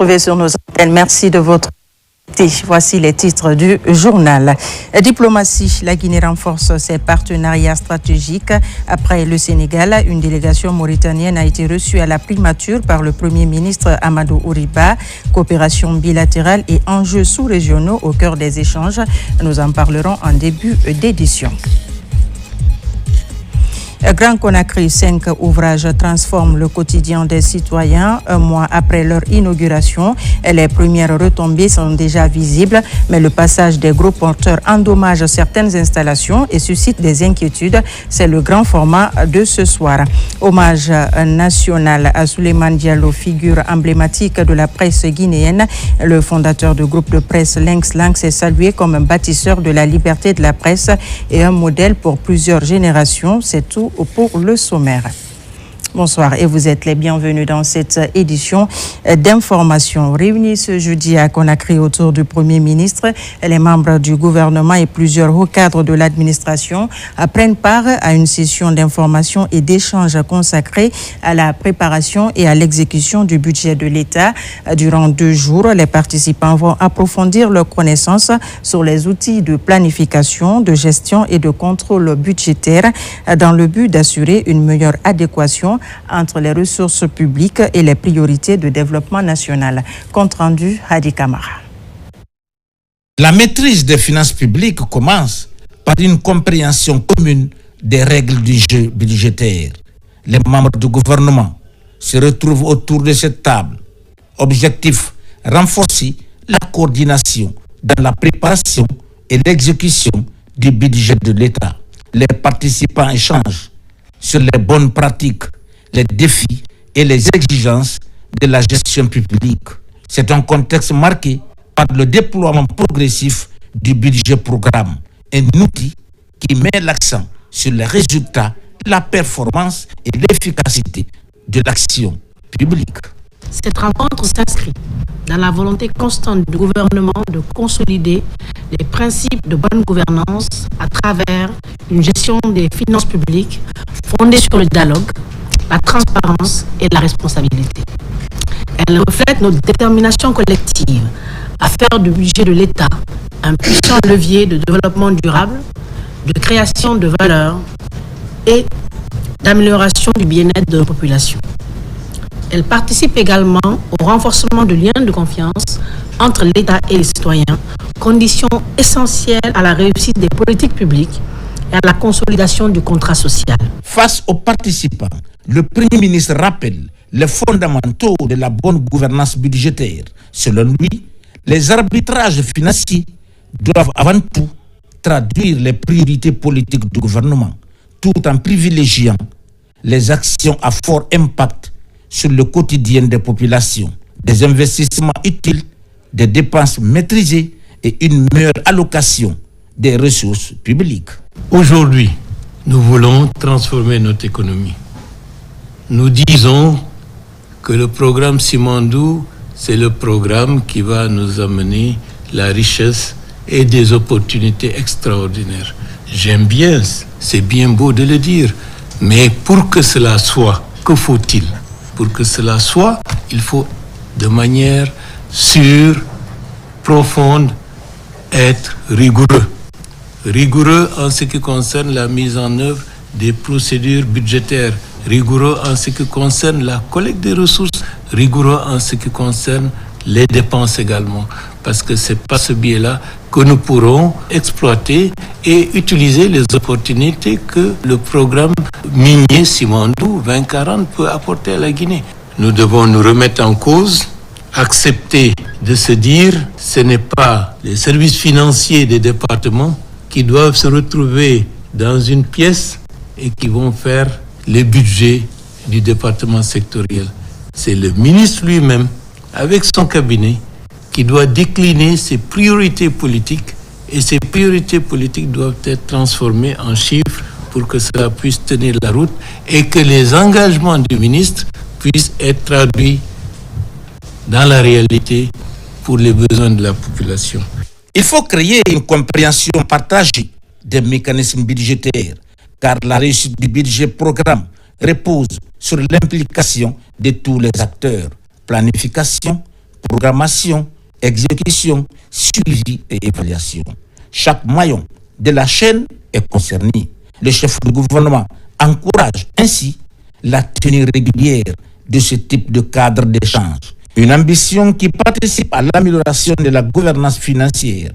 retrouver sur nos antennes. Merci de votre... Voici les titres du journal. Diplomatie, la Guinée renforce ses partenariats stratégiques. Après le Sénégal, une délégation mauritanienne a été reçue à la primature par le Premier ministre Amadou Ouriba. Coopération bilatérale et enjeux sous-régionaux au cœur des échanges. Nous en parlerons en début d'édition. Grand Conakry, 5 ouvrages transforment le quotidien des citoyens. Un mois après leur inauguration, les premières retombées sont déjà visibles, mais le passage des gros porteurs endommage certaines installations et suscite des inquiétudes. C'est le grand format de ce soir. Hommage national à Souleymane Diallo, figure emblématique de la presse guinéenne. Le fondateur du groupe de presse Lynx est salué comme un bâtisseur de la liberté de la presse et un modèle pour plusieurs générations. C'est tout pour le sommaire. Bonsoir et vous êtes les bienvenus dans cette édition d'information. Réunis ce jeudi à Conakry autour du Premier ministre, les membres du gouvernement et plusieurs hauts cadres de l'administration prennent part à une session d'information et d'échange consacrée à la préparation et à l'exécution du budget de l'État. Durant 2 jours, les participants vont approfondir leurs connaissances sur les outils de planification, de gestion et de contrôle budgétaire dans le but d'assurer une meilleure adéquation entre les ressources publiques et les priorités de développement national. Compte rendu, Hadi Kamara. La maîtrise des finances publiques commence par une compréhension commune des règles du jeu budgétaire. Les membres du gouvernement se retrouvent autour de cette table. Objectif, renforcer la coordination dans la préparation et l'exécution du budget de l'État. Les participants échangent sur les bonnes pratiques, les défis et les exigences de la gestion publique. C'est un contexte marqué par le déploiement progressif du budget programme, un outil qui met l'accent sur les résultats, la performance et l'efficacité de l'action publique. Cette rencontre s'inscrit dans la volonté constante du gouvernement de consolider les principes de bonne gouvernance à travers une gestion des finances publiques fondée sur le dialogue, la transparence et la responsabilité. Elle reflète notre détermination collective à faire du budget de l'État un puissant levier de développement durable, de création de valeur et d'amélioration du bien-être de la population. Elle participe également au renforcement du lien de confiance entre l'État et les citoyens, condition essentielle à la réussite des politiques publiques et à la consolidation du contrat social. Face aux participants, le Premier ministre rappelle les fondamentaux de la bonne gouvernance budgétaire. Selon lui, les arbitrages financiers doivent avant tout traduire les priorités politiques du gouvernement, tout en privilégiant les actions à fort impact sur le quotidien des populations, des investissements utiles, des dépenses maîtrisées et une meilleure allocation des ressources publiques. Aujourd'hui, nous voulons transformer notre économie. Nous disons que le programme Simandou, c'est le programme qui va nous amener la richesse et des opportunités extraordinaires. J'aime bien, c'est bien beau de le dire, mais pour que cela soit, que faut-il ? Pour que cela soit, il faut de manière sûre, profonde, être rigoureux. Rigoureux en ce qui concerne la mise en œuvre des procédures budgétaires, rigoureux en ce qui concerne la collecte des ressources, rigoureux en ce qui concerne les dépenses également. Parce que c'est par ce biais-là que nous pourrons exploiter et utiliser les opportunités que le programme minier Simandou 2040 peut apporter à la Guinée. Nous devons nous remettre en cause, accepter de se dire ce n'est pas les services financiers des départements qui doivent se retrouver dans une pièce et qui vont faire les budgets du département sectoriel. C'est le ministre lui-même, avec son cabinet, qui doit décliner ses priorités politiques et ces priorités politiques doivent être transformées en chiffres pour que cela puisse tenir la route et que les engagements du ministre puissent être traduits dans la réalité pour les besoins de la population. Il faut créer une compréhension partagée des mécanismes budgétaires, car la réussite du budget programme repose sur l'implication de tous les acteurs. Planification, programmation, exécution, suivi et évaluation. Chaque maillon de la chaîne est concerné. Le chef du gouvernement encourage ainsi la tenue régulière de ce type de cadre d'échange. Une ambition qui participe à l'amélioration de la gouvernance financière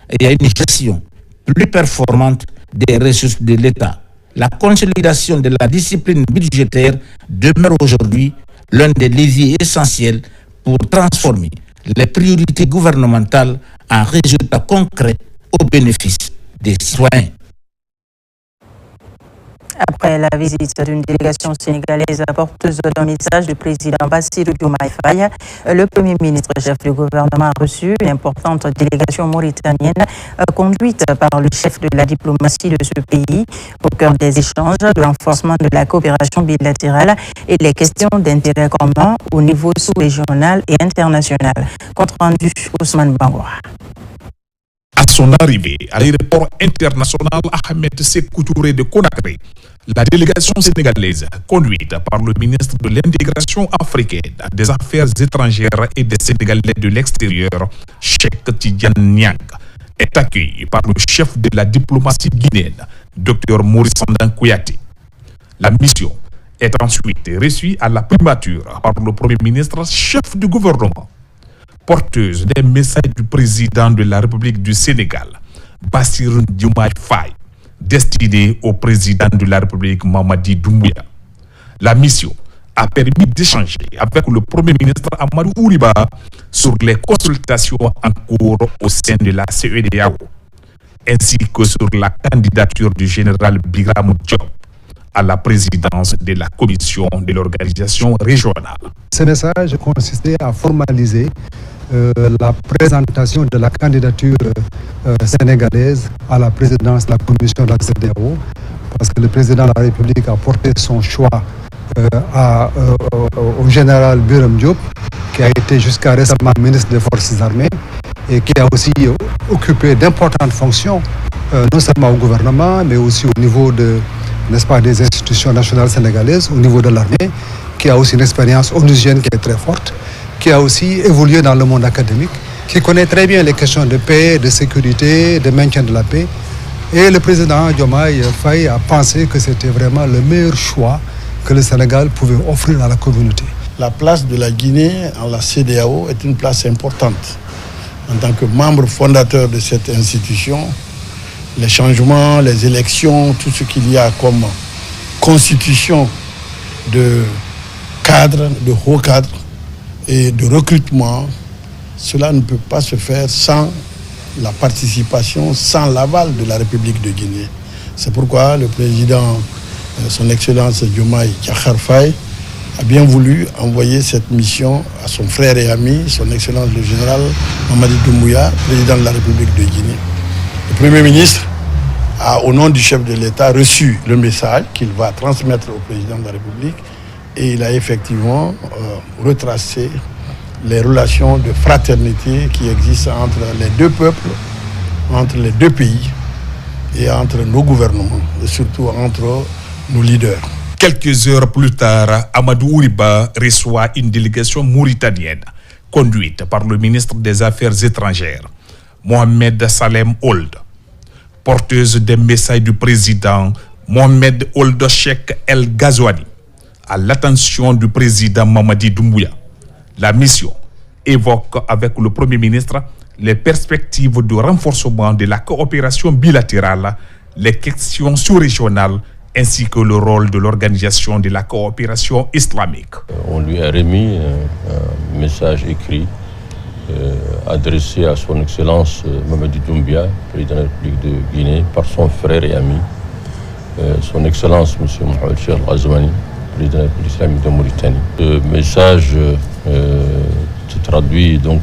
et à une gestion plus performante des ressources de l'État. La consolidation de la discipline budgétaire demeure aujourd'hui l'un des leviers essentiels pour transformer les priorités gouvernementales en résultats concrets au bénéfice des citoyens. Après la visite d'une délégation sénégalaise porteuse d'un message du président Bassirou Diomaye Faye, le Premier ministre chef du gouvernement a reçu une importante délégation mauritanienne conduite par le chef de la diplomatie de ce pays au cœur des échanges, de renforcement de la coopération bilatérale et les questions d'intérêt commun au niveau sous-régional et international. Compte rendu Ousmane Bangoura. À son arrivée à l'aéroport international Ahmed Sékou Touré de Conakry, la délégation sénégalaise, conduite par le ministre de l'Intégration africaine, des Affaires étrangères et des Sénégalais de l'extérieur, Cheikh Tidiane Niang, est accueillie par le chef de la diplomatie guinéenne, Dr Maurice Sandan Kouyaté. La mission est ensuite reçue à la primature par le Premier ministre, chef du gouvernement. Porteuse des messages du président de la République du Sénégal, Bassirou Diomaye Faye, destinée au président de la République Mamadi Doumbouya. La mission a permis d'échanger avec le Premier ministre Amadou Ouriba sur les consultations en cours au sein de la CEDEAO, ainsi que sur la candidature du général Biram Diop à la présidence de la commission de l'organisation régionale. Ce message consistait à formaliser la présentation de la candidature sénégalaise à la présidence de la commission de la CEDEAO, parce que le président de la République a porté son choix au général Biram Diop, qui a été jusqu'à récemment ministre des Forces armées et qui a aussi occupé d'importantes fonctions, non seulement au gouvernement, mais aussi au niveau des institutions nationales sénégalaises, au niveau de l'armée, qui a aussi une expérience onusienne qui est très forte, qui a aussi évolué dans le monde académique, qui connaît très bien les questions de paix, de sécurité, de maintien de la paix. Et le président Diomaye Faye a pensé que c'était vraiment le meilleur choix que le Sénégal pouvait offrir à la communauté. La place de la Guinée en la CEDEAO est une place importante. En tant que membre fondateur de cette institution, les changements, les élections, tout ce qu'il y a comme constitution de cadres, de hauts cadres et de recrutement, cela ne peut pas se faire sans la participation, sans l'aval de la République de Guinée. C'est pourquoi le président, son Excellence Diomaye Diakhar Faye, a bien voulu envoyer cette mission à son frère et ami, son Excellence le général Mamadi Doumbouya, président de la République de Guinée. Le Premier ministre a, au nom du chef de l'État, reçu le message qu'il va transmettre au président de la République et il a effectivement retracé les relations de fraternité qui existent entre les deux peuples, entre les deux pays et entre nos gouvernements, et surtout entre nos leaders. Quelques heures plus tard, Amadou Ouriba reçoit une délégation mauritanienne conduite par le ministre des Affaires étrangères, Mohamed Salem Ould. Porteuse des messages du président Mohamed Ould Cheikh El Ghazouani à l'attention du président Mamadi Doumbouya. La mission évoque avec le Premier ministre les perspectives de renforcement de la coopération bilatérale, les questions sous-régionales ainsi que le rôle de l'organisation de la coopération islamique. On lui a remis un message écrit adressé à son Excellence Mamadi Doumbouya, président de la République de Guinée, par son frère et ami, son Excellence M. Mohamed Cheikh El Ghazouani, président de la République islamique de Mauritanie. Ce message traduit donc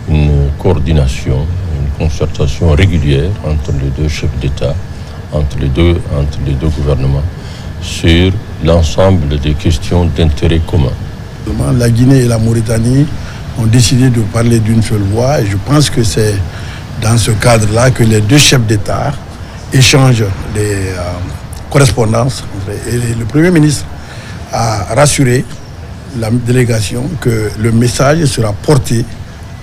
une coordination, une concertation régulière entre les deux chefs d'État, entre les deux gouvernements, sur l'ensemble des questions d'intérêt commun. La Guinée et la Mauritanie ont décidé de parler d'une seule voix et je pense que c'est dans ce cadre-là que les deux chefs d'État échangent les correspondances. Et le Premier ministre a rassuré la délégation que le message sera porté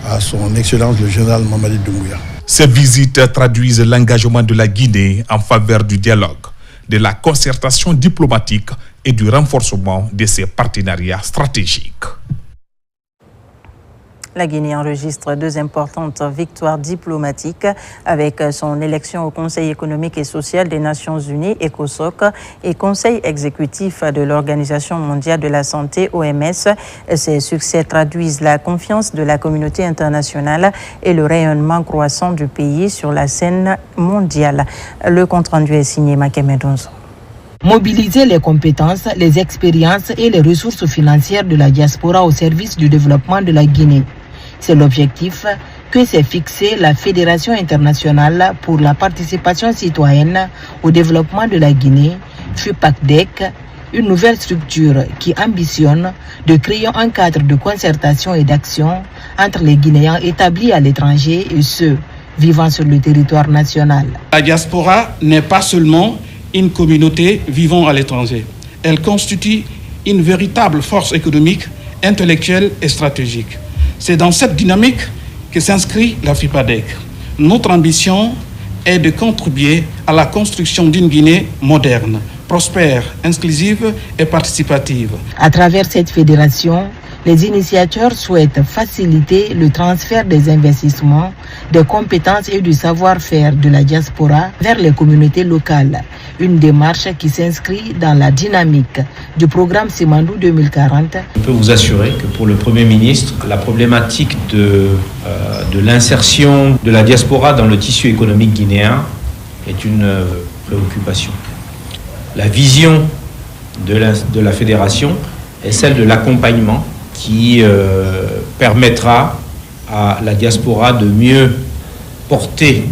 à son Excellence le général Mamadi Doumbouya. Ces visites traduisent l'engagement de la Guinée en faveur du dialogue, de la concertation diplomatique et du renforcement de ses partenariats stratégiques. La Guinée enregistre 2 importantes victoires diplomatiques avec son élection au Conseil économique et social des Nations Unies, ECOSOC, et Conseil exécutif de l'Organisation mondiale de la santé, OMS. Ces succès traduisent la confiance de la communauté internationale et le rayonnement croissant du pays sur la scène mondiale. Le compte-rendu est signé Makeme Donzo. Mobiliser les compétences, les expériences et les ressources financières de la diaspora au service du développement de la Guinée. C'est l'objectif que s'est fixé la Fédération internationale pour la participation citoyenne au développement de la Guinée, FUPACDEC, une nouvelle structure qui ambitionne de créer un cadre de concertation et d'action entre les Guinéens établis à l'étranger et ceux vivant sur le territoire national. La diaspora n'est pas seulement une communauté vivant à l'étranger. Elle constitue une véritable force économique, intellectuelle et stratégique. C'est dans cette dynamique que s'inscrit la FIPADEC. Notre ambition est de contribuer à la construction d'une Guinée moderne, prospère, inclusive et participative. À travers cette fédération, les initiateurs souhaitent faciliter le transfert des investissements, des compétences et du savoir-faire de la diaspora vers les communautés locales. Une démarche qui s'inscrit dans la dynamique du programme Simandou 2040. Je peux vous assurer que pour le Premier ministre, la problématique de l'insertion de la diaspora dans le tissu économique guinéen est une préoccupation. La vision de la fédération est celle de l'accompagnement qui permettra à la diaspora de mieux porter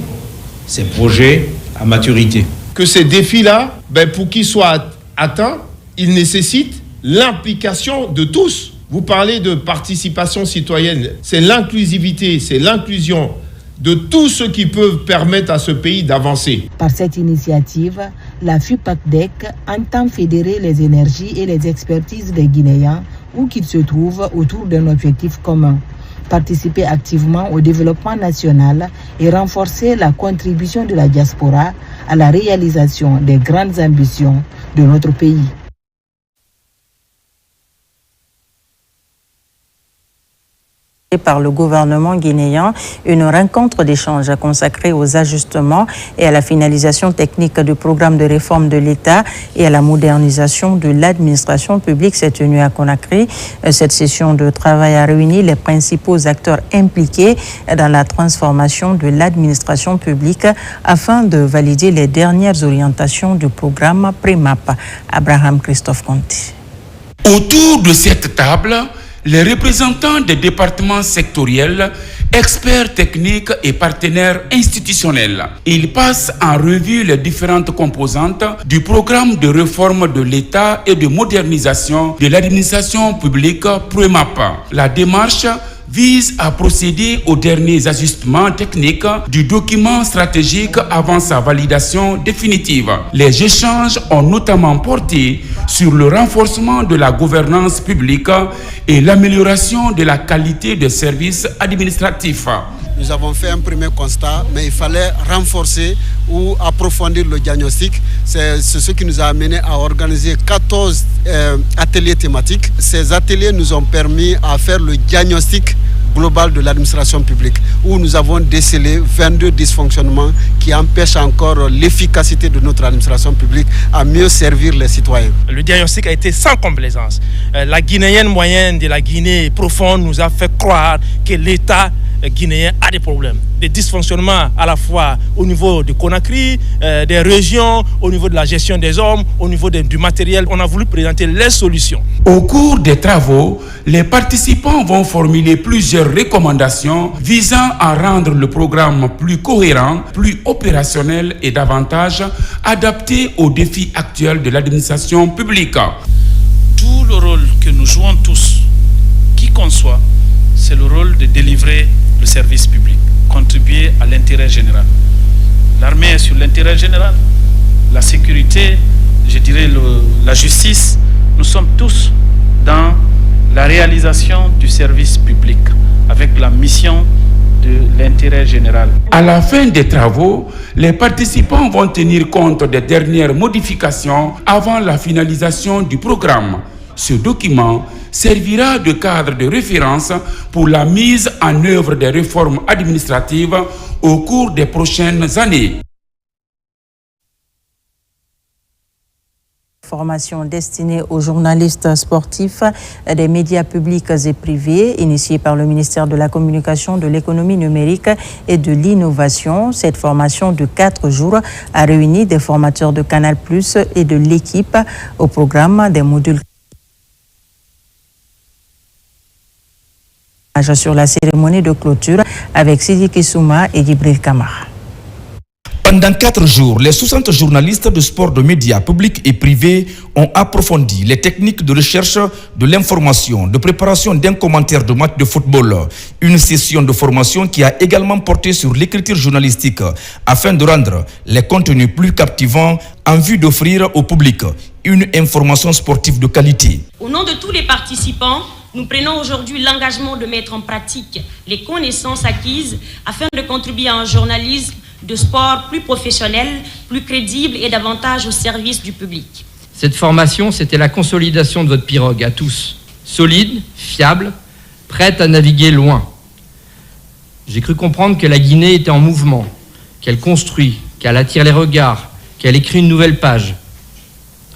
ses projets à maturité. Que ces défis-là, pour qu'ils soient atteints, ils nécessitent l'implication de tous. Vous parlez de participation citoyenne, c'est l'inclusivité, c'est l'inclusion de tous ceux qui peuvent permettre à ce pays d'avancer. Par cette initiative, la FUPACDEC entend fédérer les énergies et les expertises des Guinéens où qu'ils se trouvent autour d'un objectif commun. Participer activement au développement national et renforcer la contribution de la diaspora à la réalisation des grandes ambitions de notre pays. Par le gouvernement guinéen, une rencontre d'échange consacrée aux ajustements et à la finalisation technique du programme de réforme de l'État et à la modernisation de l'administration publique s'est tenue à Conakry. Cette session de travail a réuni les principaux acteurs impliqués dans la transformation de l'administration publique afin de valider les dernières orientations du programme PREMAP. Abraham Christophe Conti. Autour de cette table, les représentants des départements sectoriels, experts techniques et partenaires institutionnels. Ils passent en revue les différentes composantes du programme de réforme de l'État et de modernisation de l'administration publique PREMAP. La démarche vise à procéder aux derniers ajustements techniques du document stratégique avant sa validation définitive. Les échanges ont notamment porté sur le renforcement de la gouvernance publique et l'amélioration de la qualité des services administratifs. Nous avons fait un premier constat, mais il fallait renforcer ou approfondir le diagnostic. C'est ce qui nous a amené à organiser 14 ateliers thématiques. Ces ateliers nous ont permis à faire le diagnostic global de l'administration publique, où nous avons décelé 22 dysfonctionnements qui empêchent encore l'efficacité de notre administration publique à mieux servir les citoyens. Le diagnostic a été sans complaisance. La guinéenne moyenne de la Guinée profonde nous a fait croire que l'État guinéen a des problèmes, des dysfonctionnements à la fois au niveau de Conakry, des régions, au niveau de la gestion des hommes, au niveau du matériel. On a voulu présenter les solutions. Au cours des travaux, les participants vont formuler plusieurs recommandations visant à rendre le programme plus cohérent, plus opérationnel et davantage adapté aux défis actuels de l'administration publique. Tout le rôle que nous jouons tous, qui qu'on soit, c'est le rôle de délivrer le service public, contribuer à l'intérêt général. L'armée est sur l'intérêt général, la sécurité, je dirais la justice, nous sommes tous dans la réalisation du service public avec la mission de l'intérêt général. À la fin des travaux, les participants vont tenir compte des dernières modifications avant la finalisation du programme. Ce document servira de cadre de référence pour la mise en œuvre des réformes administratives au cours des prochaines années. Formation destinée aux journalistes sportifs des médias publics et privés, initiée par le ministère de la Communication, de l'Économie numérique et de l'Innovation. Cette formation de 4 jours a réuni des formateurs de Canal+ et de l'équipe au programme des modules sur la cérémonie de clôture avec Sidi Kissouma et Djibril Kamara. Pendant 4 jours, les 60 journalistes de sport de médias publics et privés ont approfondi les techniques de recherche de l'information, de préparation d'un commentaire de match de football. Une session de formation qui a également porté sur l'écriture journalistique afin de rendre les contenus plus captivants en vue d'offrir au public une information sportive de qualité. Au nom de tous les participants, nous prenons aujourd'hui l'engagement de mettre en pratique les connaissances acquises afin de contribuer à un journalisme de sport plus professionnel, plus crédible et davantage au service du public. Cette formation, c'était la consolidation de votre pirogue à tous. Solide, fiable, prête à naviguer loin. J'ai cru comprendre que la Guinée était en mouvement, qu'elle construit, qu'elle attire les regards, qu'elle écrit une nouvelle page.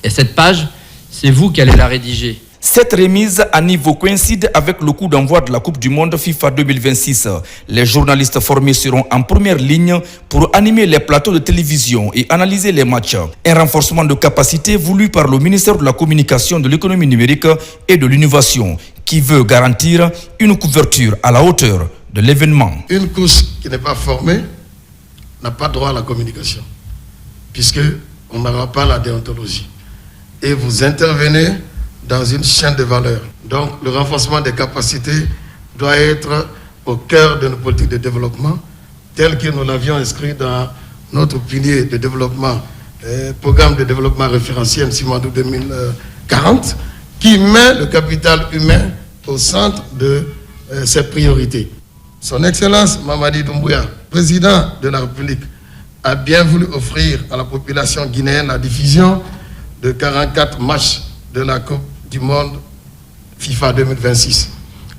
Et cette page, c'est vous qui allez la rédiger. Cette remise à niveau coïncide avec le coup d'envoi de la Coupe du Monde FIFA 2026. Les journalistes formés seront en première ligne pour animer les plateaux de télévision et analyser les matchs. Un renforcement de capacité voulu par le ministère de la Communication, de l'Économie numérique et de l'Innovation, qui veut garantir une couverture à la hauteur de l'événement. Une couche qui n'est pas formée n'a pas droit à la communication, puisqu'on n'aura pas la déontologie. Et vous intervenez dans une chaîne de valeur. Donc le renforcement des capacités doit être au cœur de nos politiques de développement, tel que nous l'avions inscrit dans notre pilier de développement, programme de développement référentiel Simandou 2040, qui met le capital humain au centre de ses priorités. Son Excellence Mamadi Doumbouya, président de la République, a bien voulu offrir à la population guinéenne la diffusion de 44 matchs de la Coupe du Monde FIFA 2026.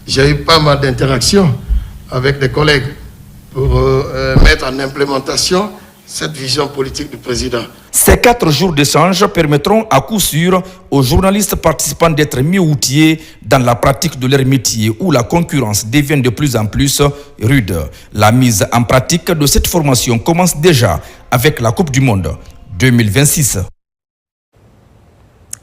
J'ai eu pas mal d'interactions avec des collègues pour mettre en implémentation cette vision politique du président. Ces 4 jours d'échange permettront à coup sûr aux journalistes participants d'être mieux outillés dans la pratique de leur métier où la concurrence devient de plus en plus rude. La mise en pratique de cette formation commence déjà avec la Coupe du Monde 2026.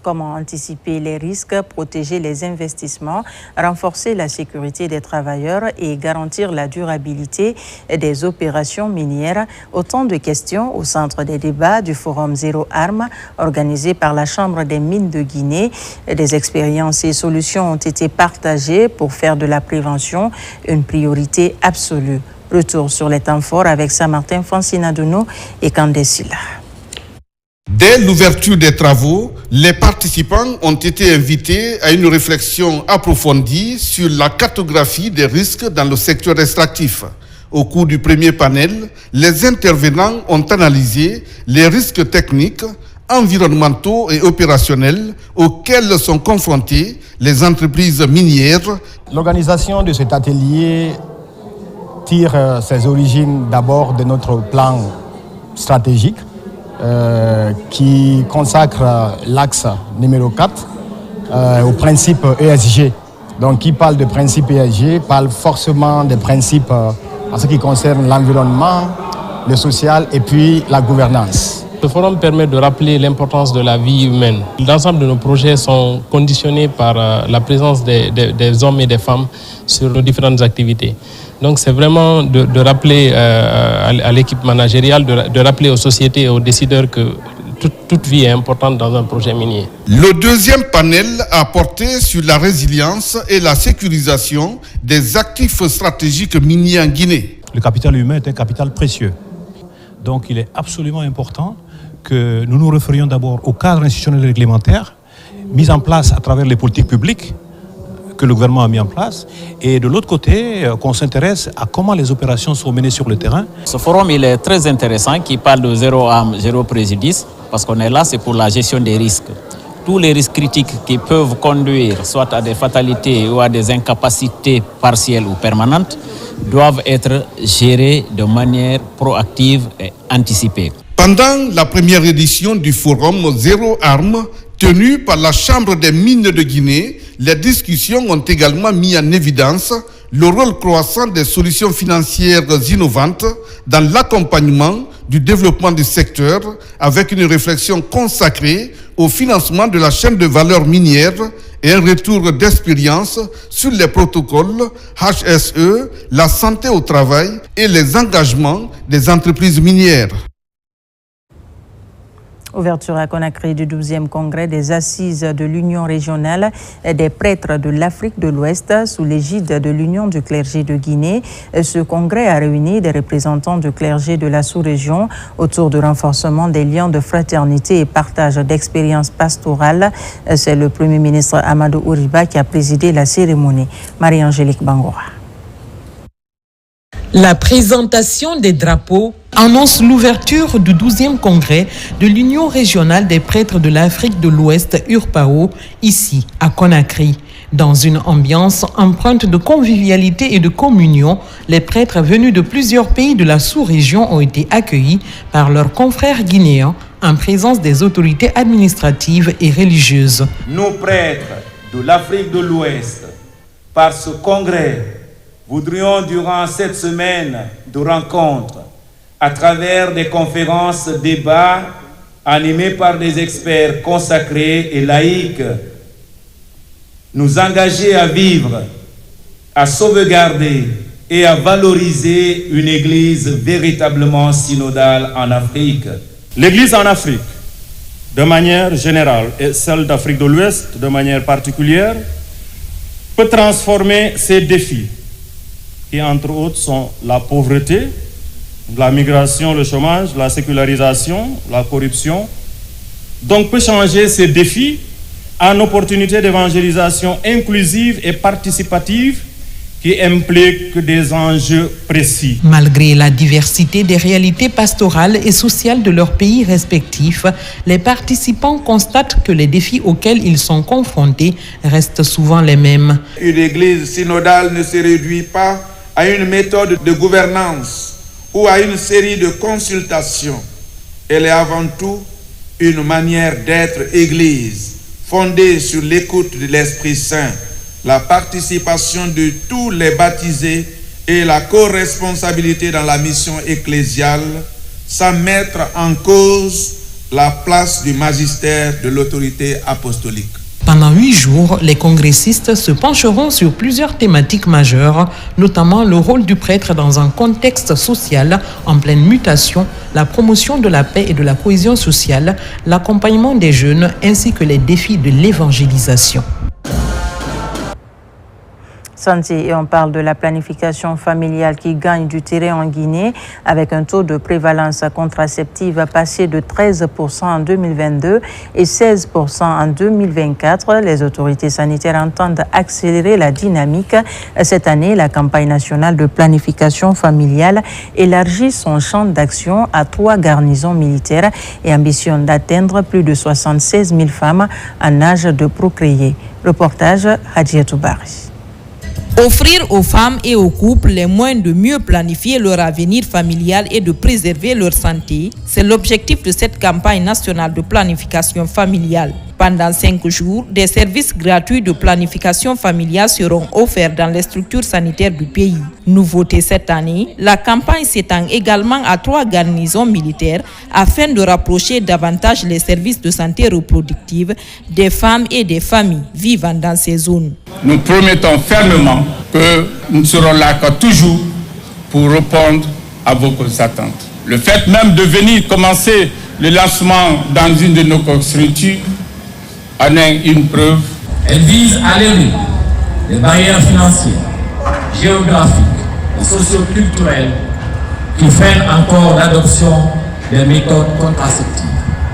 Comment anticiper les risques, protéger les investissements, renforcer la sécurité des travailleurs et garantir la durabilité des opérations minières. Autant de questions au centre des débats du Forum Zéro Armes organisé par la Chambre des mines de Guinée. Des expériences et solutions ont été partagées pour faire de la prévention une priorité absolue. Retour sur les temps forts avec Saint-Martin Francinadono et Candesila. Dès l'ouverture des travaux, les participants ont été invités à une réflexion approfondie sur la cartographie des risques dans le secteur extractif. Au cours du premier panel, les intervenants ont analysé les risques techniques, environnementaux et opérationnels auxquels sont confrontées les entreprises minières. L'organisation de cet atelier tire ses origines d'abord de notre plan stratégique qui consacre l'axe numéro 4 au principe ESG. Donc qui parle de principe ESG parle forcément des principes en ce qui concerne l'environnement, le social et puis la gouvernance. Le forum permet de rappeler l'importance de la vie humaine. L'ensemble de nos projets sont conditionnés par la présence des hommes et des femmes sur nos différentes activités. Donc c'est vraiment de rappeler à l'équipe managériale, de rappeler aux sociétés et aux décideurs que toute vie est importante dans un projet minier. Le deuxième panel a porté sur la résilience et la sécurisation des actifs stratégiques miniers en Guinée. Le capital humain est un capital précieux. Donc il est absolument important que nous nous référions d'abord au cadre institutionnel et réglementaire mis en place à travers les politiques publiques que le gouvernement a mis en place, et de l'autre côté, qu'on s'intéresse à comment les opérations sont menées sur le terrain. Ce forum, il est très intéressant, qui parle de zéro arme, zéro préjudice, parce qu'on est là, c'est pour la gestion des risques. Tous les risques critiques qui peuvent conduire soit à des fatalités ou à des incapacités partielles ou permanentes doivent être gérés de manière proactive et anticipée. Pendant la première édition du forum Zéro Arme, tenu par la Chambre des mines de Guinée, les discussions ont également mis en évidence le rôle croissant des solutions financières innovantes dans l'accompagnement du développement du secteur, avec une réflexion consacrée au financement de la chaîne de valeur minière et un retour d'expérience sur les protocoles HSE, la santé au travail et les engagements des entreprises minières. Ouverture à Conakry du 12e congrès des assises de l'Union régionale des prêtres de l'Afrique de l'Ouest sous l'égide de l'Union du clergé de Guinée. Ce congrès a réuni des représentants du clergé de la sous-région autour du renforcement des liens de fraternité et partage d'expériences pastorales. C'est le Premier ministre Amadou Ouriba qui a présidé la cérémonie. Marie-Angélique Bangora. La présentation des drapeaux annonce l'ouverture du 12e congrès de l'Union régionale des prêtres de l'Afrique de l'Ouest, URPAO, ici à Conakry. Dans une ambiance empreinte de convivialité et de communion, les prêtres venus de plusieurs pays de la sous-région ont été accueillis par leurs confrères guinéens en présence des autorités administratives et religieuses. Nous, prêtres de l'Afrique de l'Ouest, par ce congrès, voudrions durant cette semaine de rencontres, à travers des conférences, débats animés par des experts consacrés et laïcs, nous engager à vivre, à sauvegarder et à valoriser une Église véritablement synodale en Afrique. L'Église en Afrique, de manière générale, et celle d'Afrique de l'Ouest de manière particulière, peut transformer ces défis, qui entre autres sont la pauvreté, la migration, le chômage, la sécularisation, la corruption. Donc peut changer ces défis en opportunités d'évangélisation inclusive et participative qui impliquent des enjeux précis. Malgré la diversité des réalités pastorales et sociales de leurs pays respectifs, les participants constatent que les défis auxquels ils sont confrontés restent souvent les mêmes. Une église synodale ne se réduit pas à une méthode de gouvernance ou à une série de consultations. Elle est avant tout une manière d'être église, fondée sur l'écoute de l'Esprit Saint, la participation de tous les baptisés et la co-responsabilité dans la mission ecclésiale, sans mettre en cause la place du magistère de l'autorité apostolique. Pendant 8 jours, les congressistes se pencheront sur plusieurs thématiques majeures, notamment le rôle du prêtre dans un contexte social en pleine mutation, la promotion de la paix et de la cohésion sociale, l'accompagnement des jeunes ainsi que les défis de l'évangélisation. Santé, et on parle de la planification familiale qui gagne du terrain en Guinée avec un taux de prévalence contraceptive passé de 13% en 2022 et 16% en 2024. Les autorités sanitaires entendent accélérer la dynamique. Cette année, la campagne nationale de planification familiale élargit son champ d'action à 3 garnisons militaires et ambitionne d'atteindre plus de 76 000 femmes en âge de procréer. Reportage Hadjiatou Bari. Offrir aux femmes et aux couples les moyens de mieux planifier leur avenir familial et de préserver leur santé, c'est l'objectif de cette campagne nationale de planification familiale. Pendant 5 jours, des services gratuits de planification familiale seront offerts dans les structures sanitaires du pays. Nouveauté cette année, la campagne s'étend également à 3 garnisons militaires afin de rapprocher davantage les services de santé reproductive des femmes et des familles vivant dans ces zones. Nous promettons fermement que nous serons là toujours pour répondre à vos attentes. Le fait même de venir commencer le lancement dans une de nos structures en est une preuve. Elle vise à lever les barrières financières, géographiques et socio-culturelles qui freinent encore l'adoption des méthodes contraceptives.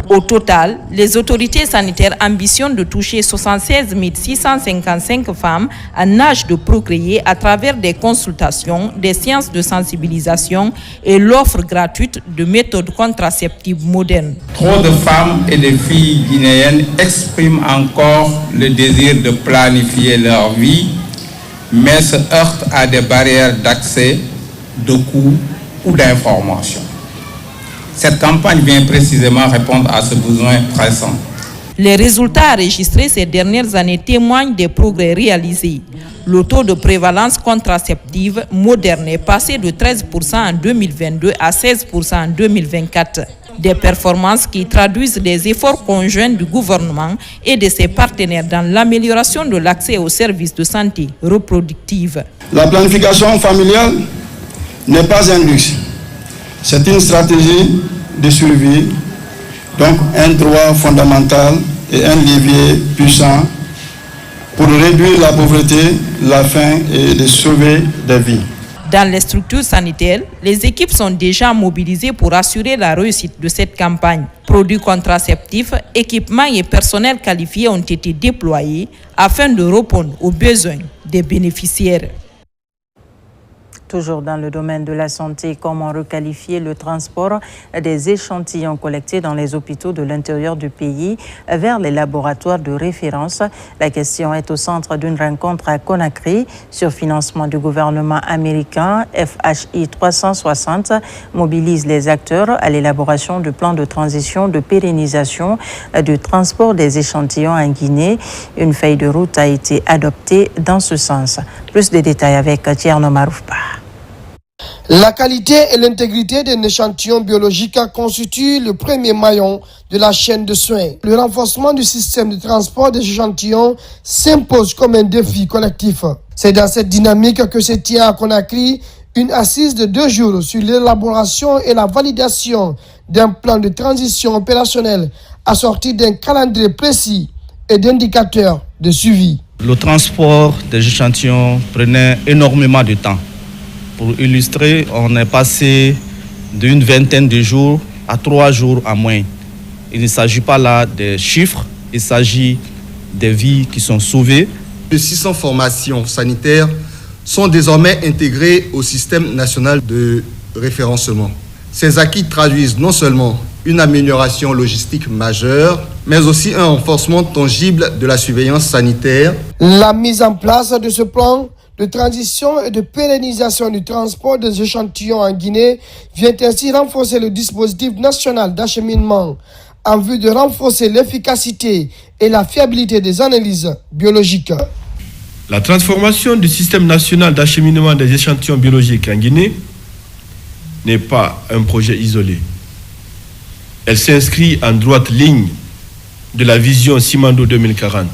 Au total, les autorités sanitaires ambitionnent de toucher 76 655 femmes en âge de procréer à travers des consultations, des séances de sensibilisation et l'offre gratuite de méthodes contraceptives modernes. Trop de femmes et de filles guinéennes expriment encore le désir de planifier leur vie, mais se heurtent à des barrières d'accès, de coûts ou d'information. Cette campagne vient précisément répondre à ce besoin pressant. Les résultats enregistrés ces dernières années témoignent des progrès réalisés. Le taux de prévalence contraceptive moderne est passé de 13% en 2022 à 16% en 2024. Des performances qui traduisent des efforts conjoints du gouvernement et de ses partenaires dans l'amélioration de l'accès aux services de santé reproductive. La planification familiale n'est pas un luxe. C'est une stratégie de survie, donc un droit fondamental et un levier puissant pour réduire la pauvreté, la faim et de sauver des vies. Dans les structures sanitaires, les équipes sont déjà mobilisées pour assurer la réussite de cette campagne. Produits contraceptifs, équipements et personnel qualifié ont été déployés afin de répondre aux besoins des bénéficiaires. Toujours dans le domaine de la santé, comment requalifier le transport des échantillons collectés dans les hôpitaux de l'intérieur du pays vers les laboratoires de référence? La question est au centre d'une rencontre à Conakry sur financement du gouvernement américain. FHI 360 mobilise les acteurs à l'élaboration du plan de transition de pérennisation du transport des échantillons en Guinée. Une feuille de route a été adoptée dans ce sens. Plus de détails avec Tierno Maroufba. La qualité et l'intégrité d'un échantillon biologique constituent le premier maillon de la chaîne de soins. Le renforcement du système de transport des échantillons s'impose comme un défi collectif. C'est dans cette dynamique que se tient à Conakry une assise de 2 jours sur l'élaboration et la validation d'un plan de transition opérationnel assorti d'un calendrier précis et d'indicateurs de suivi. Le transport des échantillons prenait énormément de temps. Pour illustrer, on est passé d'une vingtaine de jours à 3 jours à moins. Il ne s'agit pas là des chiffres, il s'agit des vies qui sont sauvées. Les 600 formations sanitaires sont désormais intégrées au système national de référencement. Ces acquis traduisent non seulement une amélioration logistique majeure, mais aussi un renforcement tangible de la surveillance sanitaire. La mise en place de ce plan de transition et de pérennisation du transport des échantillons en Guinée vient ainsi renforcer le dispositif national d'acheminement en vue de renforcer l'efficacité et la fiabilité des analyses biologiques. La transformation du système national d'acheminement des échantillons biologiques en Guinée n'est pas un projet isolé. Elle s'inscrit en droite ligne de la vision Simandou 2040.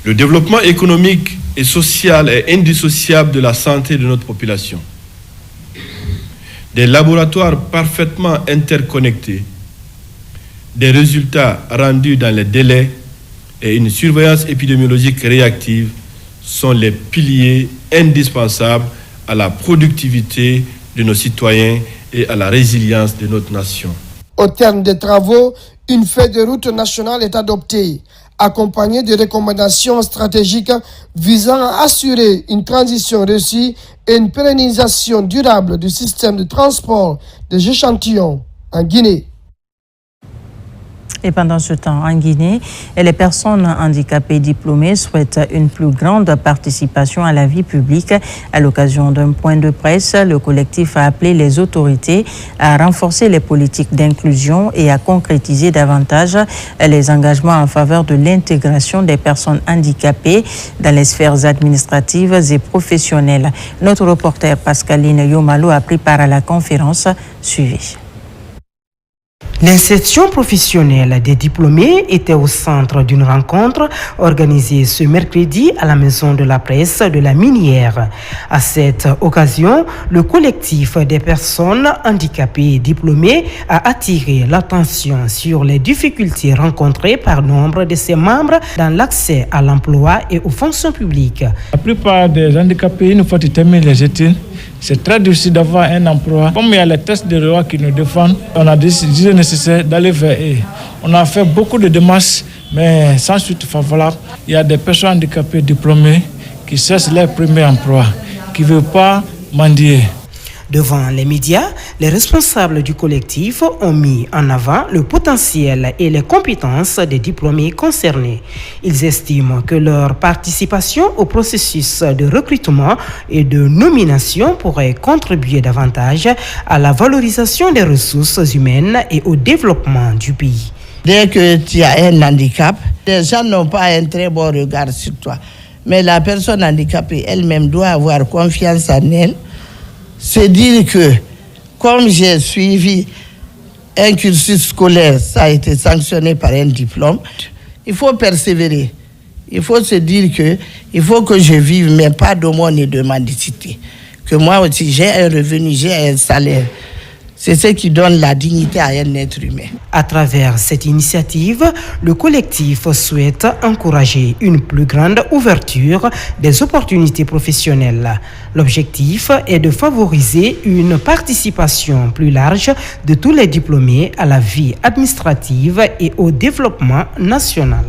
Le développement économique et social est indissociable de la santé de notre population. Des laboratoires parfaitement interconnectés, des résultats rendus dans les délais et une surveillance épidémiologique réactive sont les piliers indispensables à la productivité de nos citoyens et à la résilience de notre nation. Au terme des travaux, une feuille de route nationale est adoptée, accompagnée de recommandations stratégiques visant à assurer une transition réussie et une pérennisation durable du système de transport des échantillons en Guinée. Et pendant ce temps, en Guinée, les personnes handicapées diplômées souhaitent une plus grande participation à la vie publique. À l'occasion d'un point de presse, le collectif a appelé les autorités à renforcer les politiques d'inclusion et à concrétiser davantage les engagements en faveur de l'intégration des personnes handicapées dans les sphères administratives et professionnelles. Notre reporter Pascaline Yomalo a pris part à la conférence suivie. L'insertion professionnelle des diplômés était au centre d'une rencontre organisée ce mercredi à la Maison de la Presse de la Minière. À cette occasion, le collectif des personnes handicapées diplômées a attiré l'attention sur les difficultés rencontrées par nombre de ses membres dans l'accès à l'emploi et aux fonctions publiques. La plupart des handicapés, une fois qu'ils terminent les études, C'est très difficile d'avoir un emploi. Comme il y a les tests de loi qui nous défendent, on a décidé nécessaire d'aller vers eux. On a fait beaucoup de démarches, mais sans suite favorable. Il y a des personnes handicapées diplômées qui cherchent leur premier emploi, qui ne veulent pas mendier. Devant les médias, les responsables du collectif ont mis en avant le potentiel et les compétences des diplômés concernés. Ils estiment que leur participation au processus de recrutement et de nomination pourrait contribuer davantage à la valorisation des ressources humaines et au développement du pays. Dès que tu as un handicap, les gens n'ont pas un très bon regard sur toi. Mais la personne handicapée elle-même doit avoir confiance en elle. Se dire que, comme j'ai suivi un cursus scolaire, ça a été sanctionné par un diplôme, il faut persévérer. Il faut se dire que il faut que je vive, mais pas d'aumône et de mendicité. Que moi aussi, j'ai un revenu, j'ai un salaire. C'est ce qui donne la dignité à un être humain. À travers cette initiative, le collectif souhaite encourager une plus grande ouverture des opportunités professionnelles. L'objectif est de favoriser une participation plus large de tous les diplômés à la vie administrative et au développement national.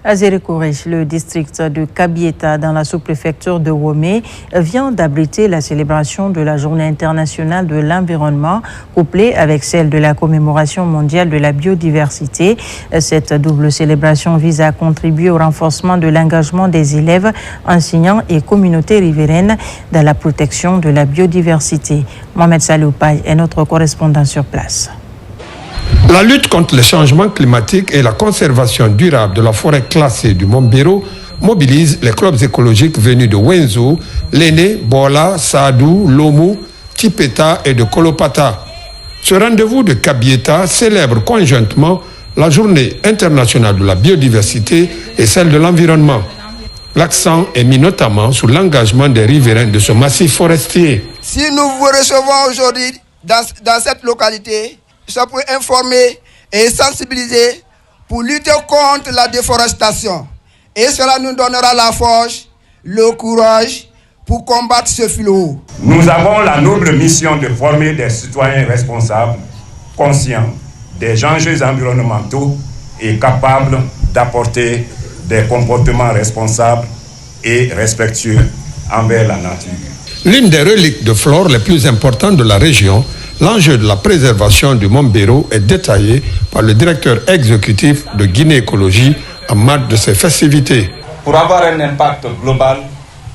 À Zérékorech, le district de Kabieta dans la sous-préfecture de Womé vient d'abriter la célébration de la Journée internationale de l'environnement couplée avec celle de la commémoration mondiale de la biodiversité. Cette double célébration vise à contribuer au renforcement de l'engagement des élèves, enseignants et communautés riveraines dans la protection de la biodiversité. Mohamed Saloupaï est notre correspondant sur place. La lutte contre le changement climatique et la conservation durable de la forêt classée du Mombero mobilise les clubs écologiques venus de Wenzo, Léné, Bola, Sadou, Lomu, Tipeta et de Kolopata. Ce rendez-vous de Kabieta célèbre conjointement la Journée internationale de la biodiversité et celle de l'environnement. L'accent est mis notamment sur l'engagement des riverains de ce massif forestier. Si nous vous recevons aujourd'hui dans cette localité, ça peut informer et sensibiliser pour lutter contre la déforestation. Et cela nous donnera la force, le courage pour combattre ce fléau. Nous avons la noble mission de former des citoyens responsables, conscients des enjeux environnementaux et capables d'apporter des comportements responsables et respectueux envers la nature. L'une des reliques de flore les plus importantes de la région, l'enjeu de la préservation du Mombero est détaillé par le directeur exécutif de Guinée Écologie en marge de ces festivités. Pour avoir un impact global,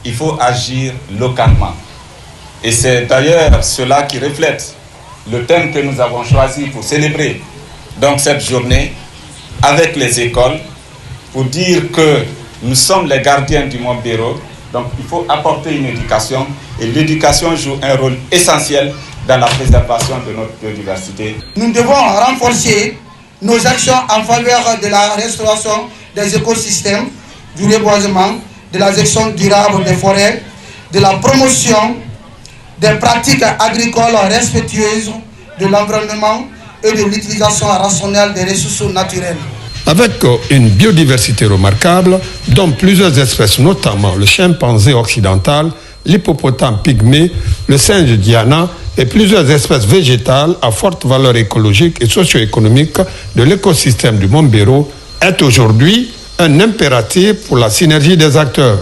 il faut agir localement. Et c'est d'ailleurs cela qui reflète le thème que nous avons choisi pour célébrer donc cette journée avec les écoles, pour dire que nous sommes les gardiens du Mombero. Donc il faut apporter une éducation et l'éducation joue un rôle essentiel dans la préservation de notre biodiversité. Nous devons renforcer nos actions en faveur de la restauration des écosystèmes, du reboisement, de la gestion durable des forêts, de la promotion des pratiques agricoles respectueuses de l'environnement et de l'utilisation rationnelle des ressources naturelles. Avec une biodiversité remarquable, dont plusieurs espèces, notamment le chimpanzé occidental, l'hippopotame pygmée, le singe Diana et plusieurs espèces végétales à forte valeur écologique et socio-économique de l'écosystème du Mombero, est aujourd'hui un impératif pour la synergie des acteurs.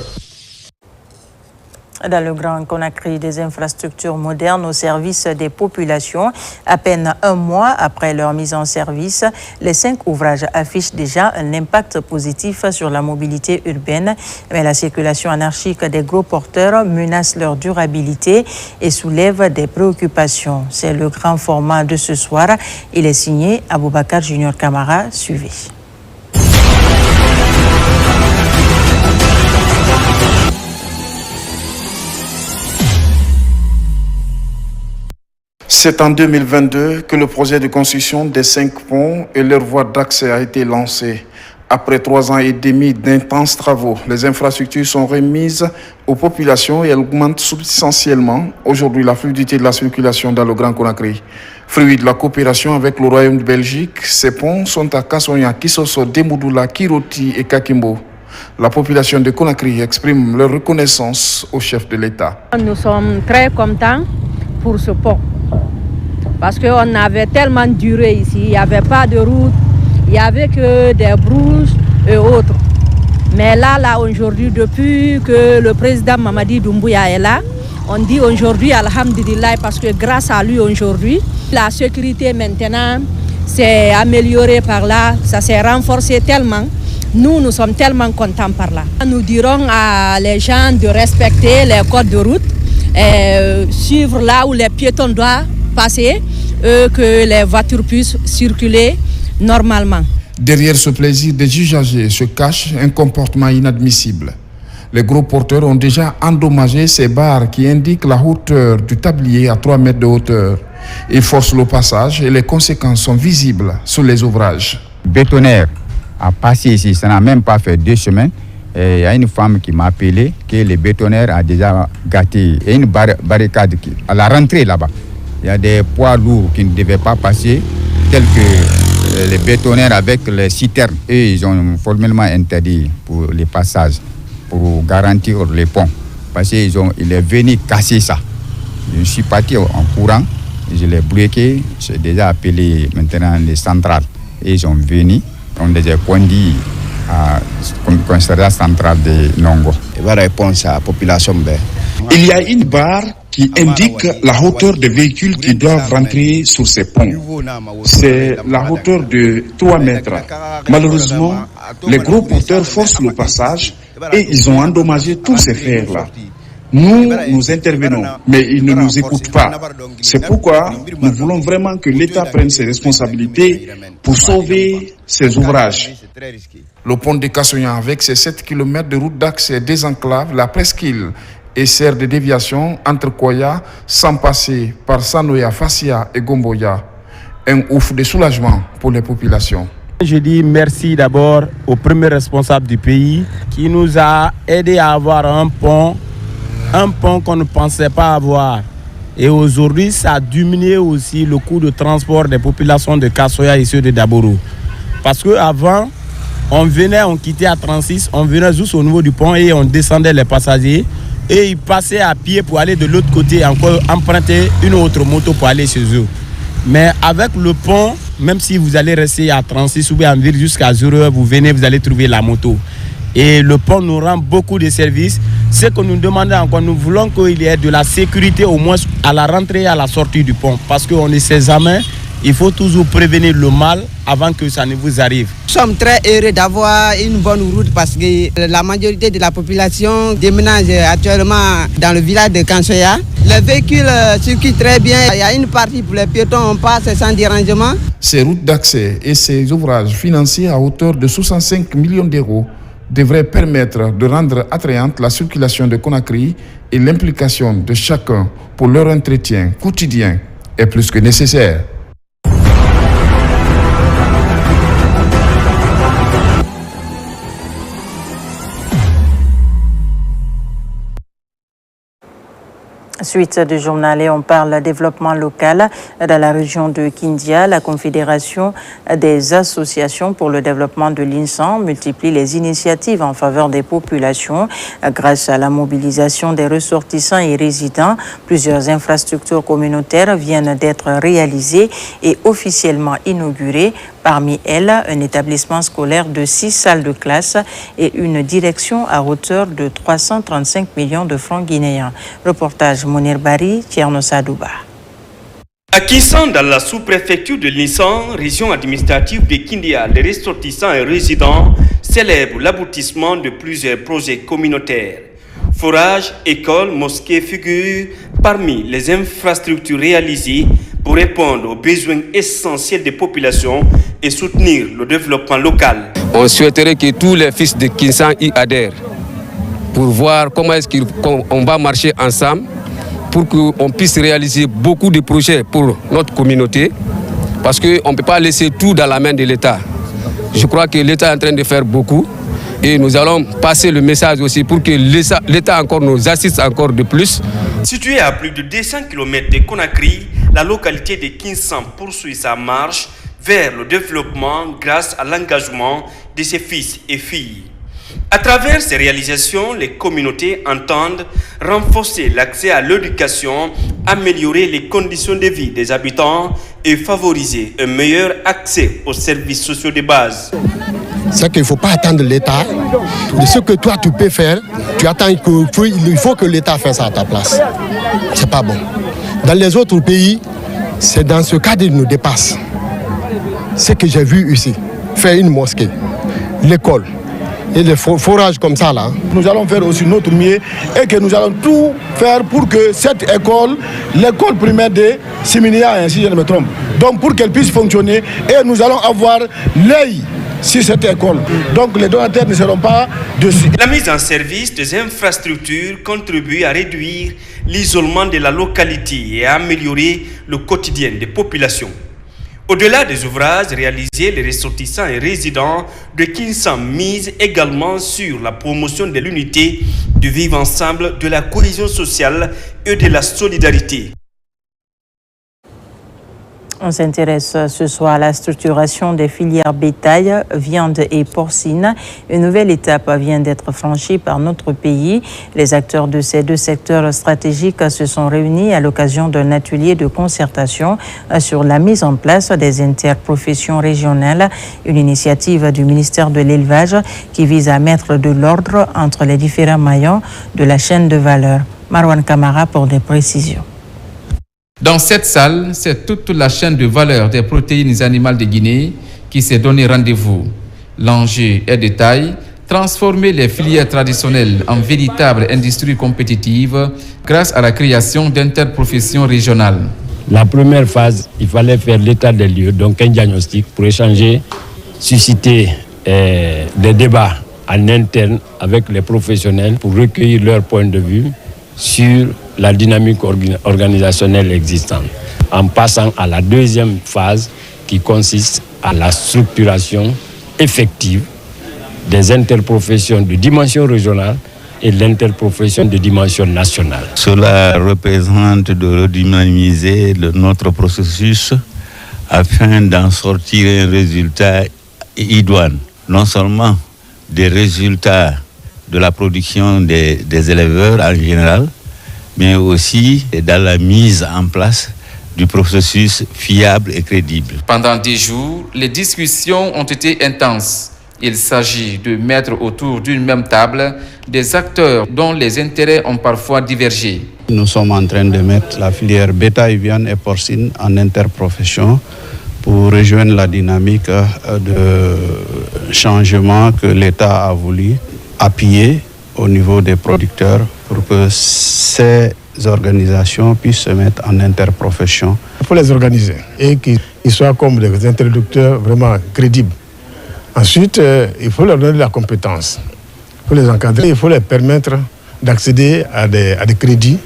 Dans le Grand Conakry, des infrastructures modernes au service des populations. À peine un mois après leur mise en service, les 5 ouvrages affichent déjà un impact positif sur la mobilité urbaine. Mais la circulation anarchique des gros porteurs menace leur durabilité et soulève des préoccupations. C'est le grand format de ce soir. Il est signé Aboubakar Junior Camara. Suivez. C'est en 2022 que le projet de construction des 5 ponts et leurs voies d'accès a été lancé. Après 3 ans et demi d'intenses travaux, les infrastructures sont remises aux populations et elles augmentent substantiellement aujourd'hui la fluidité de la circulation dans le Grand Conakry. Fruit de la coopération avec le Royaume de Belgique, ces ponts sont à Kassonia, Kisoso, Demoudoula, Kiroti et Kakimbo. La population de Conakry exprime leur reconnaissance au chef de l'État. Nous sommes très contents pour ce pont parce qu'on avait tellement duré ici, il n'y avait pas de route, il n'y avait que des brousses et autres. Mais là aujourd'hui, depuis que le président Mamadi Doumbouya est là, on dit aujourd'hui Alhamdulillah parce que grâce à lui aujourd'hui, la sécurité maintenant s'est améliorée par là, ça s'est renforcé tellement. Nous sommes tellement contents par là. Nous dirons à les gens de respecter les codes de route, suivre là où les piétons doivent passer, que les voitures puissent circuler normalement. Derrière ce plaisir des usagers se cache un comportement inadmissible. Les gros porteurs ont déjà endommagé ces barres qui indiquent la hauteur du tablier à 3 mètres de hauteur. Ils forcent le passage et les conséquences sont visibles sur les ouvrages. Bétonnaire a passé ici, ça n'a même pas fait 2 semaines. Il y a une femme qui m'a appelé que le bétonnaire a déjà gâté. Il y a une barricade à la rentrée là-bas. Il y a des poids lourds qui ne devaient pas passer, tels que les bétonnaires avec les citernes. Et ils ont formellement interdit pour les passages, pour garantir les ponts. Parce qu'il est venu casser ça. Je suis parti en courant, je l'ai bloqué, j'ai déjà appelé maintenant les centrales. Et ils sont venus, on les a conduits à la commissariat central de Nongo. Il va répondre à la population. Il y a une barre qui indique la hauteur des véhicules qui doivent rentrer sur ces ponts. C'est la hauteur de 3 mètres. Malheureusement, les gros porteurs forcent le passage et ils ont endommagé tous ces fers-là. Nous intervenons, mais ils ne nous écoutent pas. C'est pourquoi nous voulons vraiment que l'État prenne ses responsabilités pour sauver ces ouvrages. Le pont de Kassoyan, avec ses 7 km de route d'accès, désenclave la presqu'île et sert de déviation entre Koya, sans passer par Sanoya, Fassia et Gomboya. Un ouf de soulagement pour les populations. Je dis merci d'abord au premier responsable du pays qui nous a aidé à avoir un pont qu'on ne pensait pas avoir. Et aujourd'hui, ça a diminué aussi le coût de transport des populations de Kassoya et ceux de Daboro. Parce qu'avant, on quittait à 36, on venait juste au niveau du pont et on descendait les passagers. Et ils passaient à pied pour aller de l'autre côté, encore emprunter une autre moto pour aller chez eux. Mais avec le pont, même si vous allez rester à 36 ou bien en ville jusqu'à 0h, vous venez, vous allez trouver la moto. Et le pont nous rend beaucoup de services. Ce que nous demandons encore, nous voulons qu'il y ait de la sécurité au moins à la rentrée et à la sortie du pont. Parce qu'on est ses amants, il faut toujours prévenir le mal avant que ça ne vous arrive. Nous sommes très heureux d'avoir une bonne route parce que la majorité de la population déménage actuellement dans le village de Kansoya. Les véhicules circulent très bien. Il y a une partie pour les piétons, on passe sans dérangement. Ces routes d'accès et ces ouvrages financés à hauteur de 65 millions d'euros devraient permettre de rendre attrayante la circulation de Conakry et l'implication de chacun pour leur entretien quotidien est plus que nécessaire. Suite du journal et on parle développement local dans la région de Kindia. La Confédération des associations pour le développement de l'INSAN multiplie les initiatives en faveur des populations. Grâce à la mobilisation des ressortissants et résidents, plusieurs infrastructures communautaires viennent d'être réalisées et officiellement inaugurées. Parmi elles, un établissement scolaire de 6 salles de classe et une direction à hauteur de 335 millions de francs guinéens. Reportage Mounir Bari, Tierno Sadouba. À Kissan, dans la sous-préfecture de l'Insan, région administrative de Kindia, les ressortissants et résidents célèbrent l'aboutissement de plusieurs projets communautaires. Forages, écoles, mosquées figurent parmi les infrastructures réalisées pour répondre aux besoins essentiels des populations et soutenir le développement local. On souhaiterait que tous les fils de Kinsan y adhèrent pour voir comment est-ce qu'on va marcher ensemble pour qu'on puisse réaliser beaucoup de projets pour notre communauté parce qu'on ne peut pas laisser tout dans la main de l'État. Je crois que l'État est en train de faire beaucoup et nous allons passer le message aussi pour que l'État encore nous assiste encore de plus. Située à plus de 200 km de Conakry, la localité de Kinsan poursuit sa marche vers le développement grâce à l'engagement de ses fils et filles. À travers ces réalisations, les communautés entendent renforcer l'accès à l'éducation, améliorer les conditions de vie des habitants et favoriser un meilleur accès aux services sociaux de base. C'est qu'il ne faut pas attendre l'État. Ce que toi tu peux faire, tu attends il faut que l'État fasse ça à ta place. C'est pas bon. Dans les autres pays, c'est dans ce cadre qu'il nous dépasse. Ce que j'ai vu ici, faire une mosquée, l'école, et les forages comme ça là. Nous allons faire aussi notre mieux et que nous allons tout faire pour que cette école, l'école primaire de Siminia, si je ne me trompe, donc pour qu'elle puisse fonctionner et nous allons avoir l'œil sur cette école. Donc les donateurs ne seront pas dessus. La mise en service des infrastructures contribue à réduire l'isolement de la localité et à améliorer le quotidien des populations. Au-delà des ouvrages réalisés, les ressortissants et résidents de Kinsan misent également sur la promotion de l'unité, du vivre ensemble, de la cohésion sociale et de la solidarité. On s'intéresse ce soir à la structuration des filières bétail, viande et porcine. Une nouvelle étape vient d'être franchie par notre pays. Les acteurs de ces deux secteurs stratégiques se sont réunis à l'occasion d'un atelier de concertation sur la mise en place des interprofessions régionales, une initiative du ministère de l'Élevage qui vise à mettre de l'ordre entre les différents maillons de la chaîne de valeur. Marwan Kamara pour des précisions. Dans cette salle, c'est toute la chaîne de valeur des protéines animales de Guinée qui s'est donné rendez-vous. L'enjeu est de taille, transformer les filières traditionnelles en véritable industrie compétitive grâce à la création d'interprofessions régionales. La première phase, il fallait faire l'état des lieux, donc un diagnostic pour échanger, susciter des débats en interne avec les professionnels pour recueillir leur point de vue sur la dynamique organisationnelle existante, en passant à la deuxième phase qui consiste à la structuration effective des interprofessions de dimension régionale et l'interprofession de dimension nationale. Cela représente de redynamiser notre processus afin d'en sortir un résultat idoine, non seulement des résultats de la production des éleveurs en général, mais aussi dans la mise en place du processus fiable et crédible. Pendant 10 jours, les discussions ont été intenses. Il s'agit de mettre autour d'une même table des acteurs dont les intérêts ont parfois divergé. Nous sommes en train de mettre la filière bétail, viande et porcine en interprofession pour rejoindre la dynamique de changement que l'État a voulu appuyer au niveau des producteurs pour que ces organisations puissent se mettre en interprofession. Il faut les organiser et qu'ils soient comme des introducteurs vraiment crédibles. Ensuite, il faut leur donner la compétence, il faut les encadrer, il faut leur permettre d'accéder à des crédits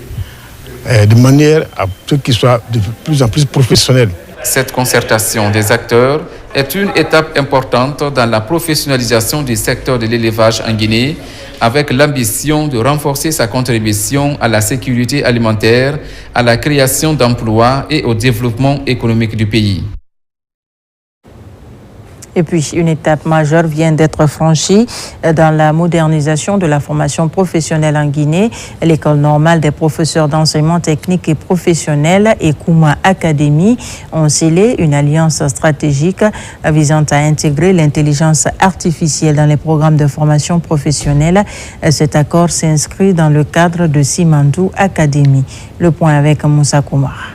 de manière à ce qu'ils soient de plus en plus professionnels. Cette concertation des acteurs est une étape importante dans la professionnalisation du secteur de l'élevage en Guinée, avec l'ambition de renforcer sa contribution à la sécurité alimentaire, à la création d'emplois et au développement économique du pays. Et puis, une étape majeure vient d'être franchie dans la modernisation de la formation professionnelle en Guinée. L'École normale des professeurs d'enseignement technique et professionnel et Kouma Academy ont scellé une alliance stratégique visant à intégrer l'intelligence artificielle dans les programmes de formation professionnelle. Cet accord s'inscrit dans le cadre de Simandou Academy. Le point avec Moussa Koumar.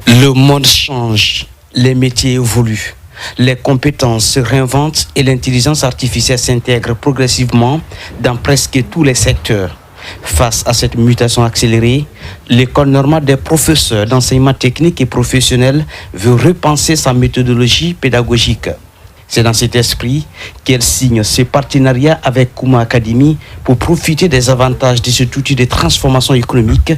Le monde change, les métiers évoluent. Les compétences se réinventent et l'intelligence artificielle s'intègre progressivement dans presque tous les secteurs. Face à cette mutation accélérée, l'École normale des professeurs d'enseignement technique et professionnel veut repenser sa méthodologie pédagogique. C'est dans cet esprit qu'elle signe ce partenariat avec Kouma Academy pour profiter des avantages de cet outil de transformation économique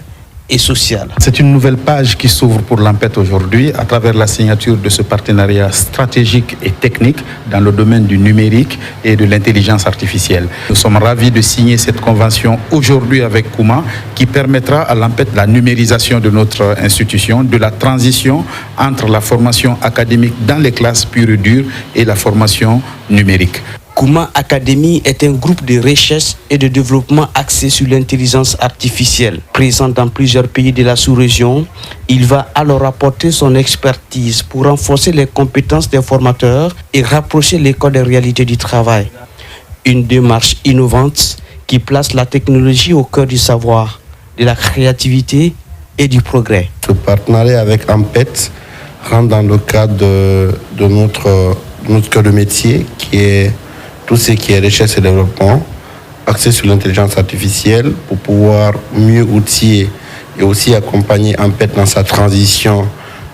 et sociale. C'est une nouvelle page qui s'ouvre pour l'AMPET aujourd'hui à travers la signature de ce partenariat stratégique et technique dans le domaine du numérique et de l'intelligence artificielle. Nous sommes ravis de signer cette convention aujourd'hui avec Kouma qui permettra à l'AMPET la numérisation de notre institution, de la transition entre la formation académique dans les classes pures et dures et la formation numérique. Kouma Academy est un groupe de recherche et de développement axé sur l'intelligence artificielle. Présent dans plusieurs pays de la sous-région, il va alors apporter son expertise pour renforcer les compétences des formateurs et rapprocher l'école des réalités du travail. Une démarche innovante qui place la technologie au cœur du savoir, de la créativité et du progrès. Ce partenariat avec AMPET rentre dans le cadre de notre cœur de métier qui est tout ce qui est recherche et développement, axé sur l'intelligence artificielle pour pouvoir mieux outiller et aussi accompagner AMPET dans sa transition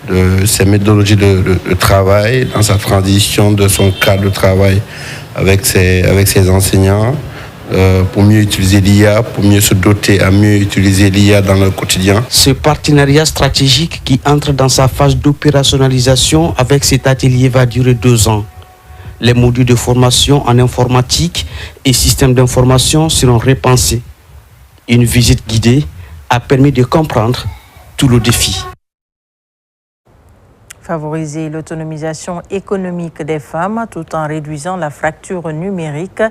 de ses méthodologies de travail, dans sa transition de son cadre de travail avec ses enseignants, pour mieux utiliser l'IA, pour mieux se doter à mieux utiliser l'IA dans leur quotidien. Ce partenariat stratégique qui entre dans sa phase d'opérationnalisation avec cet atelier va durer 2 ans. Les modules de formation en informatique et systèmes d'information seront repensés. Une visite guidée a permis de comprendre tout le défi. Favoriser l'autonomisation économique des femmes tout en réduisant la fracture numérique,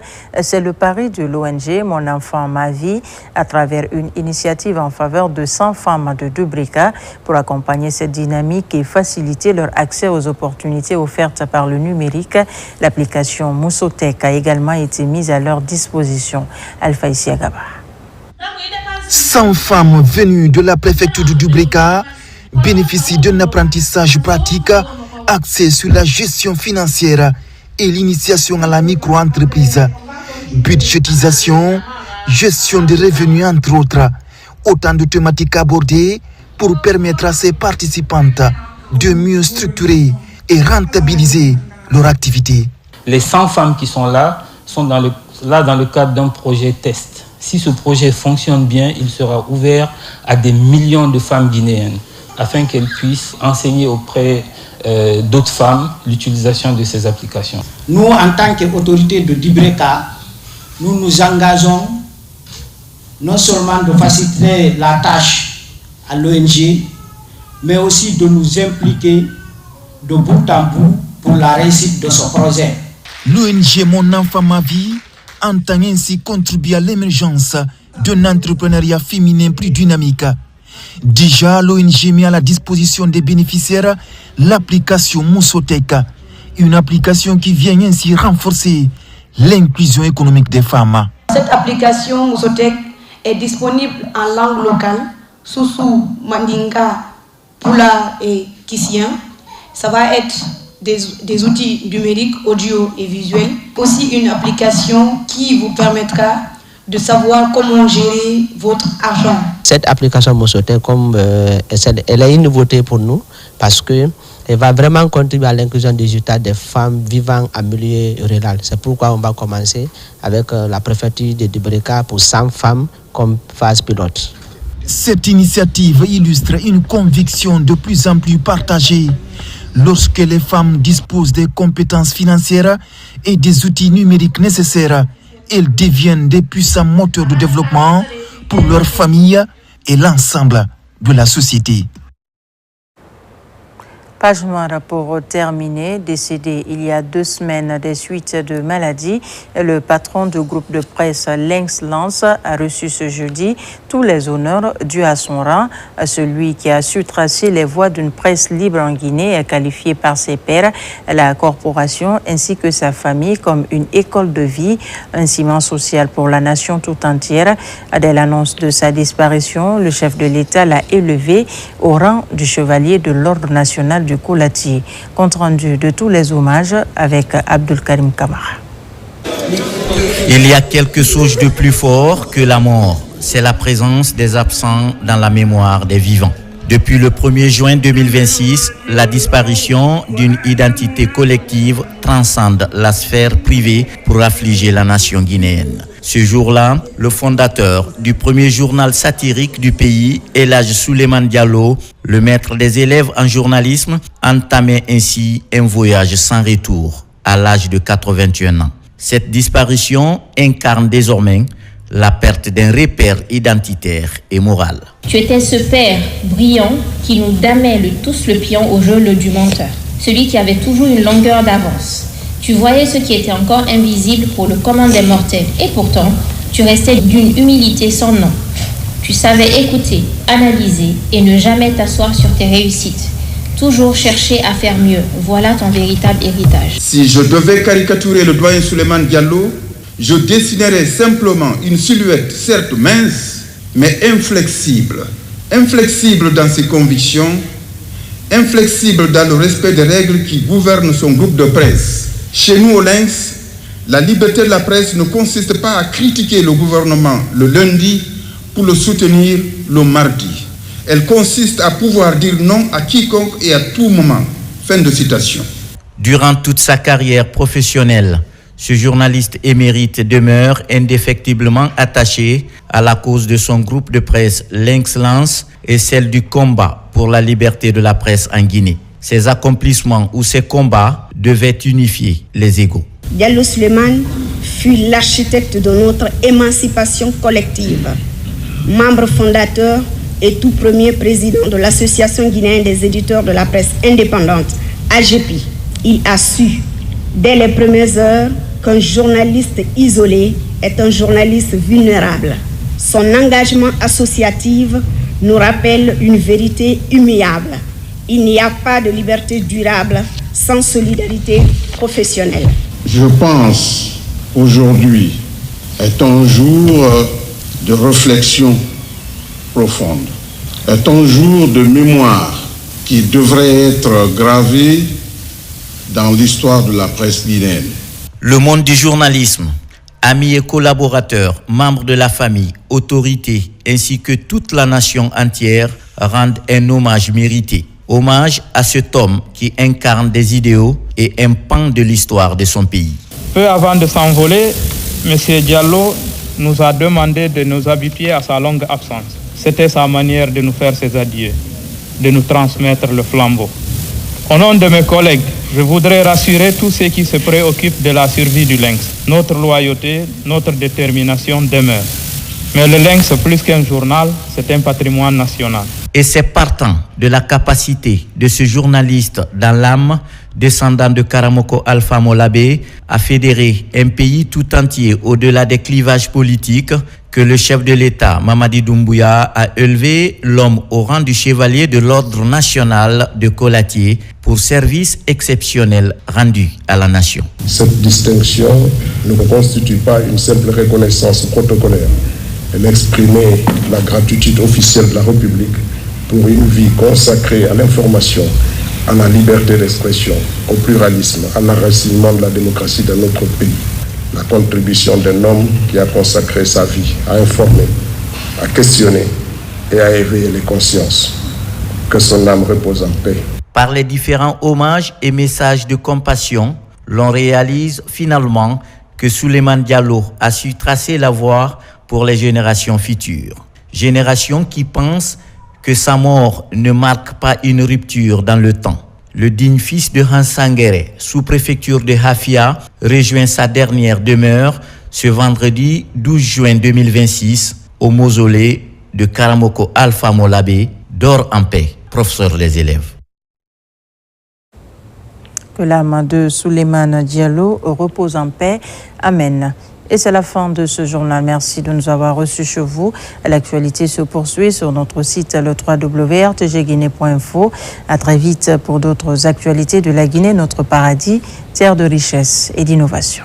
c'est le pari de l'ONG Mon Enfant, Ma Vie à travers une initiative en faveur de 100 femmes de Dubrika pour accompagner cette dynamique et faciliter leur accès aux opportunités offertes par le numérique. L'application Moussotek a également été mise à leur disposition. Alpha Isiagaba. 100 femmes venues de la préfecture de Dubrika bénéficient d'un apprentissage pratique axé sur la gestion financière et l'initiation à la micro-entreprise. Budgétisation, gestion des revenus entre autres. Autant de thématiques abordées pour permettre à ces participantes de mieux structurer et rentabiliser leur activité. Les 100 femmes qui sont là sont dans le cadre d'un projet test. Si ce projet fonctionne bien, il sera ouvert à des millions de femmes guinéennes, afin qu'elles puissent enseigner auprès d'autres femmes l'utilisation de ces applications. Nous, en tant qu'autorité de Dubrika, nous nous engageons non seulement de faciliter la tâche à l'ONG, mais aussi de nous impliquer de bout en bout pour la réussite de ce projet. L'ONG Mon Enfant, Ma Vie entend ainsi contribuer à l'émergence d'un entrepreneuriat féminin plus dynamique. Déjà, l'ONG met à la disposition des bénéficiaires l'application Moussotek, une application qui vient ainsi renforcer l'inclusion économique des femmes. Cette application Moussotek est disponible en langue locale, Soussou, Mandinka, Pula et Kissien. Ça va être des outils numériques, audio et visuels. Aussi une application qui vous permettra de savoir comment gérer votre argent. Cette application Moussotek, elle est une nouveauté pour nous parce qu'elle va vraiment contribuer à l'inclusion digitale des femmes vivant en milieu rural. C'est pourquoi on va commencer avec la préfecture de Dubrika pour 100 femmes comme phase pilote. Cette initiative illustre une conviction de plus en plus partagée. Lorsque les femmes disposent des compétences financières et des outils numériques nécessaires, elles deviennent des puissants moteurs de développement pour leur famille et l'ensemble de la société. Page noire pour terminer. Décédé il y a 2 semaines des suites de maladie, le patron du groupe de presse Lynx Lance a reçu ce jeudi tous les honneurs dus à son rang. Celui qui a su tracer les voies d'une presse libre en Guinée est qualifié par ses pairs, la corporation ainsi que sa famille comme une école de vie, un ciment social pour la nation tout entière. Dès l'annonce de sa disparition, le chef de l'État l'a élevé au rang du chevalier de l'Ordre national du Koulati. Compte rendu de tous les hommages avec Abdul Karim Kamara. Il y a quelque chose de plus fort que la mort. C'est la présence des absents dans la mémoire des vivants. Depuis le 1er juin 2026, la disparition d'une identité collective transcende la sphère privée pour affliger la nation guinéenne. Ce jour-là, le fondateur du premier journal satirique du pays, El Hadj Souleymane Diallo, le maître des élèves en journalisme, entamait ainsi un voyage sans retour à l'âge de 81 ans. Cette disparition incarne désormais la perte d'un repère identitaire et moral. Tu étais ce père brillant qui nous damait tous le pion au jeu du menteur. Celui qui avait toujours une longueur d'avance, Tu voyais ce qui était encore invisible pour le commun des mortels. Et pourtant, tu restais d'une humilité sans nom. Tu savais écouter, analyser et ne jamais t'asseoir sur tes réussites. Toujours chercher à faire mieux. Voilà ton véritable héritage. Si je devais caricaturer le doyen Souleymane Diallo, je dessinerais simplement une silhouette certes mince, mais inflexible. Inflexible dans ses convictions, inflexible dans le respect des règles qui gouvernent son groupe de presse. Chez nous au Lynx, la liberté de la presse ne consiste pas à critiquer le gouvernement le lundi pour le soutenir le mardi. Elle consiste à pouvoir dire non à quiconque et à tout moment. Fin de citation. Durant toute sa carrière professionnelle, ce journaliste émérite demeure indéfectiblement attaché à la cause de son groupe de presse Lynx Lance et celle du combat pour la liberté de la presse en Guinée. Ses accomplissements ou ses combats devaient unifier les égaux. Diallo Souleymane fut l'architecte de notre émancipation collective, membre fondateur et tout premier président de l'Association guinéenne des éditeurs de la presse indépendante, AGEPI. Il a su, dès les premières heures, qu'un journaliste isolé est un journaliste vulnérable. Son engagement associatif nous rappelle une vérité immuable. Il n'y a pas de liberté durable sans solidarité professionnelle. Je pense aujourd'hui est un jour de réflexion profonde, est un jour de mémoire qui devrait être gravé dans l'histoire de la presse guinéenne. Le monde du journalisme, amis et collaborateurs, membres de la famille, autorités, ainsi que toute la nation entière rendent un hommage mérité. Hommage à cet homme qui incarne des idéaux et un pan de l'histoire de son pays. Peu avant de s'envoler, M. Diallo nous a demandé de nous habituer à sa longue absence. C'était sa manière de nous faire ses adieux, de nous transmettre le flambeau. Au nom de mes collègues, je voudrais rassurer tous ceux qui se préoccupent de la survie du Lynx. Notre loyauté, notre détermination demeurent. Mais le Lynx, plus qu'un journal, c'est un patrimoine national. Et c'est partant de la capacité de ce journaliste dans l'âme, descendant de Karamoko Alpha Molabé, à fédérer un pays tout entier au-delà des clivages politiques que le chef de l'État, Mamadi Doumbouya, a élevé l'homme au rang du chevalier de l'ordre national de Colatier pour service exceptionnel rendu à la nation. Cette distinction ne constitue pas une simple reconnaissance protocolaire. Elle exprimait la gratitude officielle de la République pour une vie consacrée à l'information, à la liberté d'expression, au pluralisme, à l'enracinement de la démocratie dans notre pays. La contribution d'un homme qui a consacré sa vie à informer, à questionner et à éveiller les consciences. Que son âme repose en paix. Par les différents hommages et messages de compassion, l'on réalise finalement que Souleymane Diallo a su tracer la voie pour les générations futures. Générations qui pensent que sa mort ne marque pas une rupture dans le temps. Le digne fils de Hans Sangaré, sous-préfecture de Hafia, rejoint sa dernière demeure ce vendredi 12 juin 2026 au mausolée de Karamoko Alpha Molabé. Dors en paix, professeur des élèves. Que l'âme de Souleymane Diallo repose en paix. Amen. Et c'est la fin de ce journal. Merci de nous avoir reçus chez vous. L'actualité se poursuit sur notre site le www.rtgguinée.info. À très vite pour d'autres actualités de la Guinée, notre paradis, terre de richesse et d'innovation.